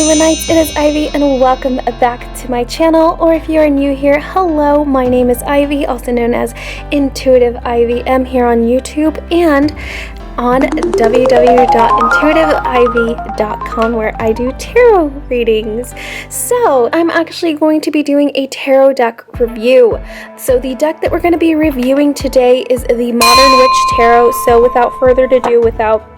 Layla-nites, it is Ivy and welcome back to my channel, or if you are new here, hello, my name is Ivy, also known as Intuitive Ivy. I'm here on YouTube and on www.intuitiveivy.com where I do tarot readings. So I'm actually going to be doing a tarot deck review. So the deck that we're going to be reviewing today is the Modern Witch Tarot. So without further ado, without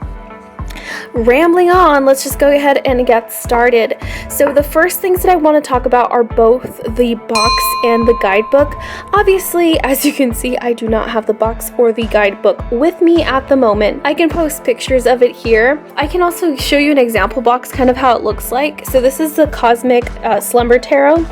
rambling on, let's just go ahead and get started. So the first things that I want to talk about are both the box and the guidebook. Obviously, as you can see, I do not have the box or the guidebook with me at the moment. I can post pictures of it here. I can also show you an example box, kind of how it looks like. So this is the Cosmic Slumber Tarot,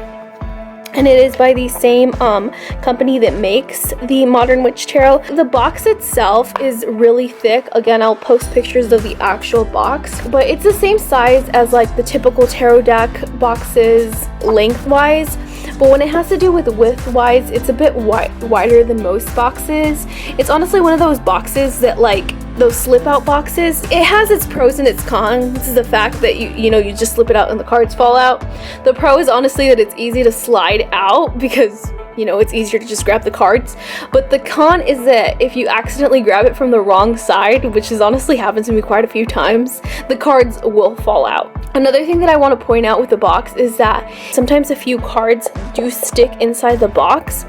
and it is by the same company that makes the Modern Witch Tarot. The box itself is really thick. Again, I'll post pictures of the actual box, but it's the same size as like the typical tarot deck boxes lengthwise. But when it has to do with width-wise, it's a bit wider than most boxes. It's honestly one of those boxes that, like, those slip-out boxes, it has its pros and its cons. This is the fact that you just slip it out and the cards fall out. The pro is honestly that it's easy to slide out because it's easier to just grab the cards. But the con is that if you accidentally grab it from the wrong side, which has honestly happened to me quite a few times, the cards will fall out. Another thing that I want to point out with the box is that sometimes a few cards do stick inside the box.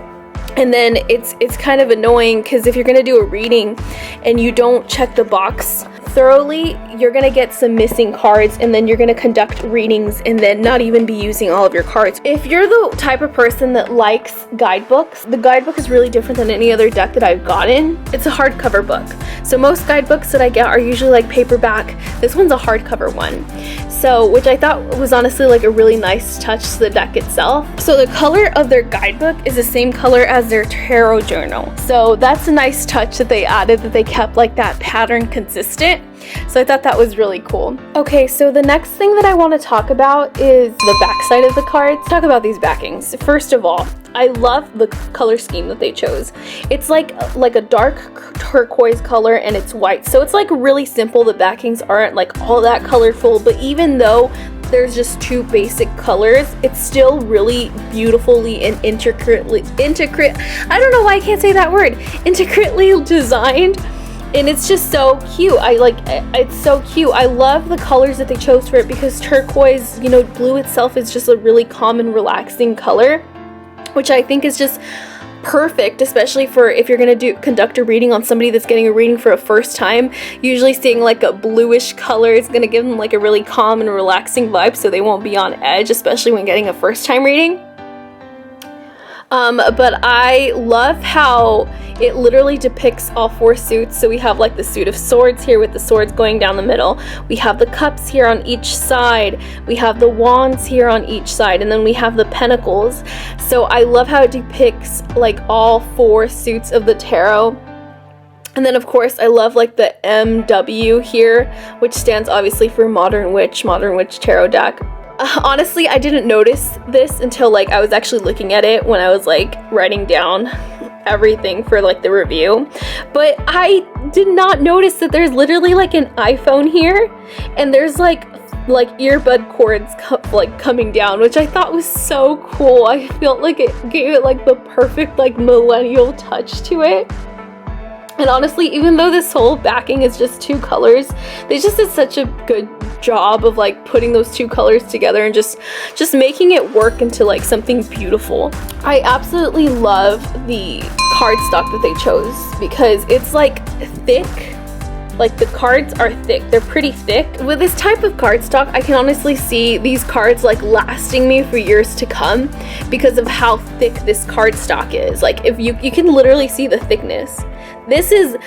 And then it's kind of annoying because if you're going to do a reading and you don't check the box thoroughly, you're going to get some missing cards, and then you're going to conduct readings and then not even be using all of your cards. If you're the type of person that likes guidebooks, the guidebook is really different than any other deck that I've gotten. It's a hardcover book. So most guidebooks that I get are usually like paperback. This one's a hardcover one. So, which I thought was honestly like a really nice touch to the deck itself. So the color of their guidebook is the same color as their tarot journal. So that's a nice touch that they added, that they kept like that pattern consistent. So I thought that was really cool. Okay, so the next thing that I want to talk about is the back side of the cards. Talk about these backings. First of all, I love the color scheme that they chose. It's like a dark turquoise color and it's white. So it's like really simple. The backings aren't like all that colorful, but even though there's just two basic colors, it's still really beautifully and intricately designed. And it's just so cute. It's so cute. I love the colors that they chose for it because turquoise, blue itself is just a really calm and relaxing color, which I think is just perfect, especially for if you're going to conduct a reading on somebody that's getting a reading for a first time. Usually seeing like a bluish color is going to give them like a really calm and relaxing vibe, so they won't be on edge, especially when getting a first time reading. But I love how it literally depicts all four suits. So we have like the suit of swords here with the swords going down the middle. We have the cups here on each side. We have the wands here on each side. And then we have the pentacles. So I love how it depicts like all four suits of the tarot. And then of course I love like the MW here, which stands obviously for Modern Witch Tarot deck. Honestly, I didn't notice this until like I was actually looking at it when I was like writing down everything for like the review. But I did not notice that there's literally like an iPhone here, and there's like earbud cords coming down, which I thought was so cool. I felt like it gave it like the perfect like millennial touch to it. And honestly, even though this whole backing is just two colors, they just did such a good job of like putting those two colors together and just making it work into like something beautiful. I absolutely love the cardstock that they chose because it's like thick. Like the cards are thick. They're pretty thick. With this type of cardstock, I can honestly see these cards like lasting me for years to come because of how thick this cardstock is. Like if you can literally see the thickness. This is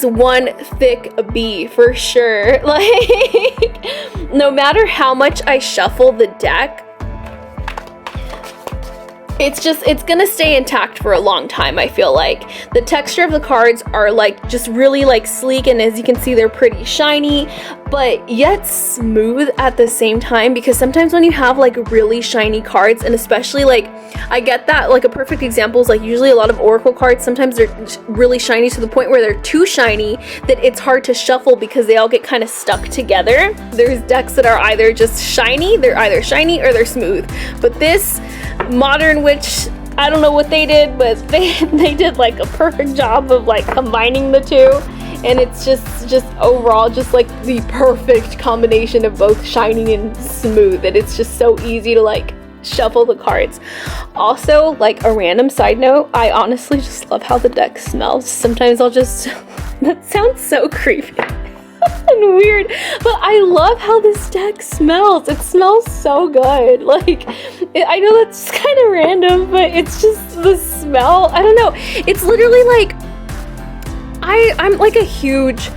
one thick bee for sure. Like no matter how much I shuffle the deck, it's gonna stay intact for a long time. I feel like the texture of the cards are like just really like sleek, and as you can see, they're pretty shiny, but yet smooth at the same time, because sometimes when you have like really shiny cards, and especially like, I get that, like a perfect example is like usually a lot of Oracle cards, sometimes they're really shiny to the point where they're too shiny that it's hard to shuffle because they all get kind of stuck together. There's decks that are either just shiny, they're either shiny or they're smooth, but this Modern Witch, I don't know what they did, but they did like a perfect job of like combining the two, and it's just overall just like the perfect combination of both shiny and smooth, and it's just so easy to like shuffle the cards. Also, like a random side note, I honestly just love how the deck smells. Sometimes I'll just that sounds so creepy and weird, but I love how this deck smells. It smells so good. Like, I know that's kind of random, but it's just the smell. I don't know. It's literally like, I'm like a huge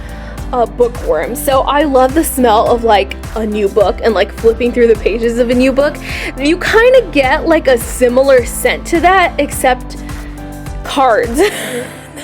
bookworm, so I love the smell of like a new book and like flipping through the pages of a new book. You kind of get like a similar scent to that, except cards.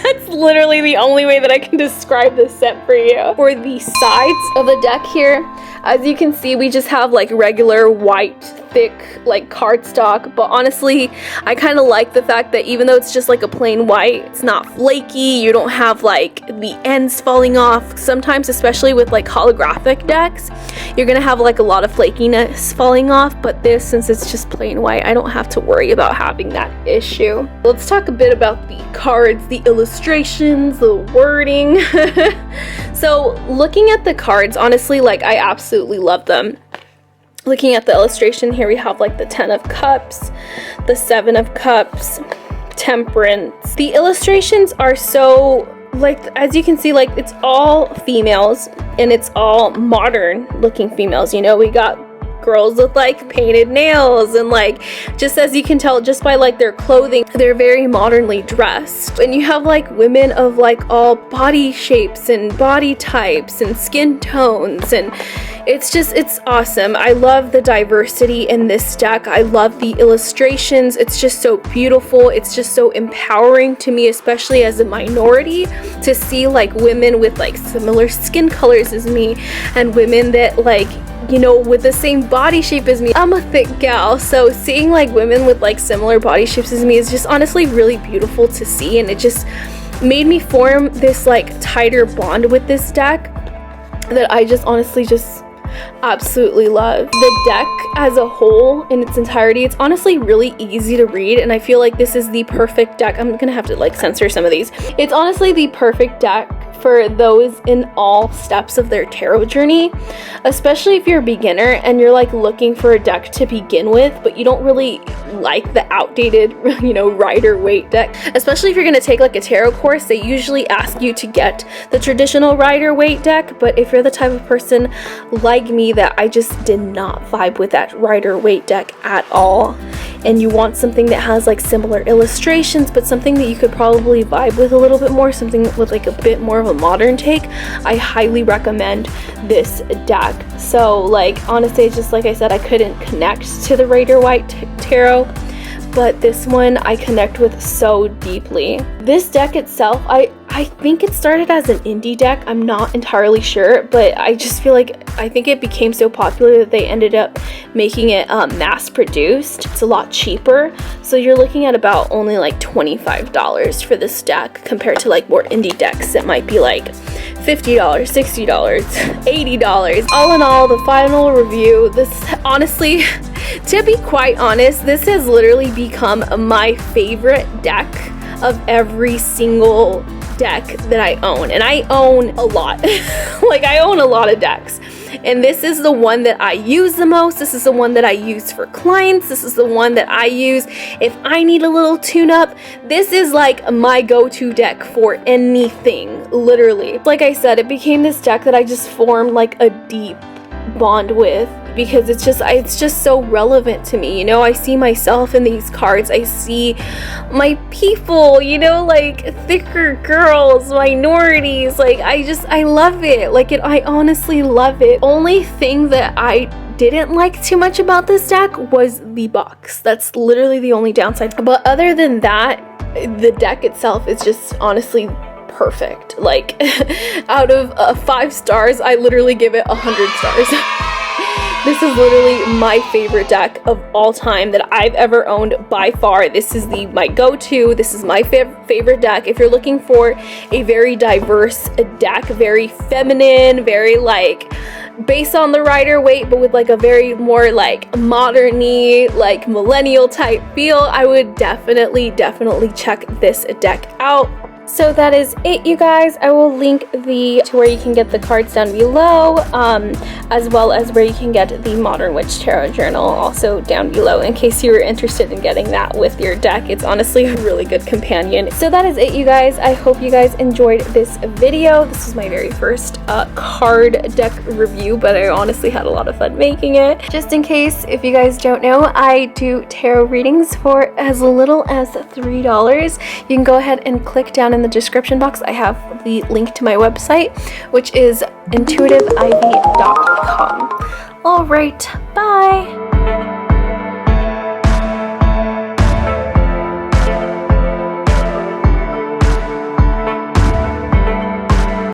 That's literally the only way that I can describe this scent for you. For the sides of the deck here, as you can see, we just have like regular white, thick, like cardstock, but honestly, I kind of like the fact that even though it's just like a plain white, it's not flaky, you don't have like the ends falling off. Sometimes, especially with like holographic decks, you're gonna have like a lot of flakiness falling off, but this, since it's just plain white, I don't have to worry about having that issue. Let's talk a bit about the cards, the illustrations, the wording. So looking at the cards, honestly, like I absolutely love them. Looking at the illustration here, we have like the 10 of Cups, the 7 of Cups, Temperance. The illustrations are so, like, as you can see, like it's all females, and it's all modern looking females. You know, we got girls with like painted nails, and like, just as you can tell just by like their clothing, they're very modernly dressed. And you have like women of like all body shapes and body types and skin tones, and it's awesome. I love the diversity in this deck. I love the illustrations. It's just so beautiful. It's just so empowering to me, especially as a minority, to see like women with like similar skin colors as me, and women that like, you know, with the same body shape as me. I'm a thick gal, so seeing like women with like similar body shapes as me is just honestly really beautiful to see, and it just made me form this like tighter bond with this deck that I just honestly just absolutely love. The deck as a whole in its entirety, it's honestly really easy to read, and I feel like this is the perfect deck. I'm gonna have to like censor some of these. It's honestly the perfect deck for those in all steps of their tarot journey, especially if you're a beginner and you're like looking for a deck to begin with, but you don't really like the outdated, you know, Rider-Waite deck. Especially if you're going to take like a tarot course, they usually ask you to get the traditional Rider-Waite deck, but if you're the type of person like me that I just did not vibe with that Rider-Waite deck at all, and you want something that has like similar illustrations, but something that you could probably vibe with a little bit more, something with like a bit more of a modern take, I highly recommend this deck. So like, honestly, just like I said, I couldn't connect to the Rider-Waite tarot, but this one I connect with so deeply. This deck itself, I think it started as an indie deck. I'm not entirely sure, but I just feel like I think it became so popular that they ended up making it mass produced. It's a lot cheaper, so you're looking at about only like $25 for this deck, compared to like more indie decks that might be like $50, $60, $80. All in all, the final review, this honestly, to be quite honest, this has literally become my favorite deck of every single deck that I own, and I own a lot. Like, I own a lot of decks, and this is the one that I use the most. This is the one that I use for clients. This is the one that I use if I need a little tune-up. This is like my go-to deck for anything, literally. Like I said, it became this deck that I just formed like a deep bond with. because it's just so relevant to me, you know. I see myself in these cards. I see my people, you know, like thicker girls, minorities. Like I love it. Like I honestly love it. Only thing that I didn't like too much about this deck was the box. That's literally the only downside. But other than that, the deck itself is just honestly perfect. Like out of 5 stars, I literally give it 100 stars. This is literally my favorite deck of all time that I've ever owned by far. This is my go-to. This is my favorite deck. If you're looking for a very diverse deck, very feminine, very like based on the Rider-Waite, but with like a very more like modern-y, like millennial type feel, I would definitely check this deck out. So that is it, you guys. I will link to where you can get the cards down below, as well as where you can get the Modern Witch Tarot Journal also down below in case you were interested in getting that with your deck. It's honestly a really good companion. So that is it, you guys. I hope you guys enjoyed this video. This is my very first card deck review, but I honestly had a lot of fun making it. Just in case, if you guys don't know, I do tarot readings for as little as $3. You can go ahead and click down in the description box. I have the link to my website, which is intuitivivy.com. All right, bye.